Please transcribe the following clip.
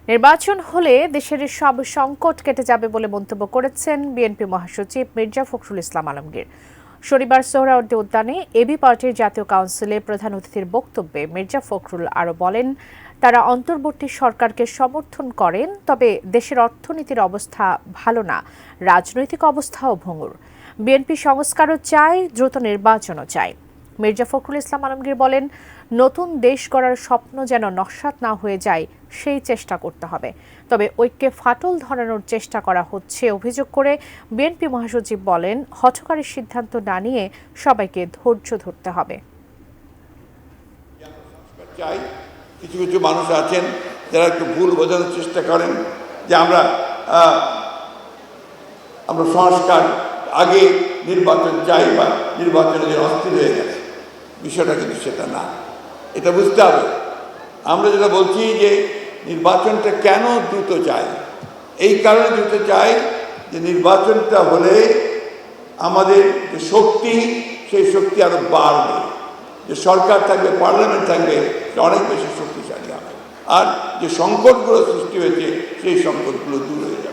নির্বাচন হলে দেশের সব সংকট কেটে যাবে বলে মন্তব্য করেছেন বিএনপি মহাসচিব মির্জা ফখরুল ইসলাম আলমগীর। শনিবার সোহরাওয়ার্দী উদ্যানে এবি পার্টির জাতীয় কাউন্সিলে প্রধান অতিথির বক্তব্যে মির্জা ফখরুল আরও বলেন, তারা অন্তর্বর্তী সরকারকে সমর্থন করেন, তবে দেশের অর্থনীতির অবস্থা ভালো না, রাজনৈতিক অবস্থাও ভঙ্গুর। বিএনপি সংস্কারও চায়, দ্রুত নির্বাচনও চায়। মির্জা ফখরুল ইসলাম আলমগীর বলেন, নতুন দেশ গড়ার স্বপ্ন যেন নস্যাৎ না হয়ে যায় সেই চেষ্টা করতে হবে। তবে ঐক্যে ফাটল ধরানোর চেষ্টা করা হচ্ছে অভিযোগ করে বিএনপি মহাসচিব বলেন, হঠকারী সিদ্ধান্ত না নিয়ে সবাইকে ধৈর্য ধরতে হবে। কিছু কিছু মানুষ আছেন যারা একটু ভুল বোঝানোর চেষ্টা করেন যে আমরা সংস্কার আগে নির্বাচন চাই বা নির্বাচনের জন্য অস্থির হয়ে গেছে। বিষয়টা কিন্তু সেটা না, এটা বুঝতে হবে। আমরা যেটা বলছি যে নির্বাচনটা কেন দ্রুত চাই, এই কারণে দ্রুত চাই যে নির্বাচনটা হলে আমাদের যে শক্তি, সেই শক্তি আরো বাড়বে, যে সরকার থাকবে, পার্লামেন্ট থাকবে, অনেক বেশি শক্তিশালী হবে, আর যে সংকটগুলো সৃষ্টি হয়েছে সেই সংকটগুলো দূর হয়ে যাবে।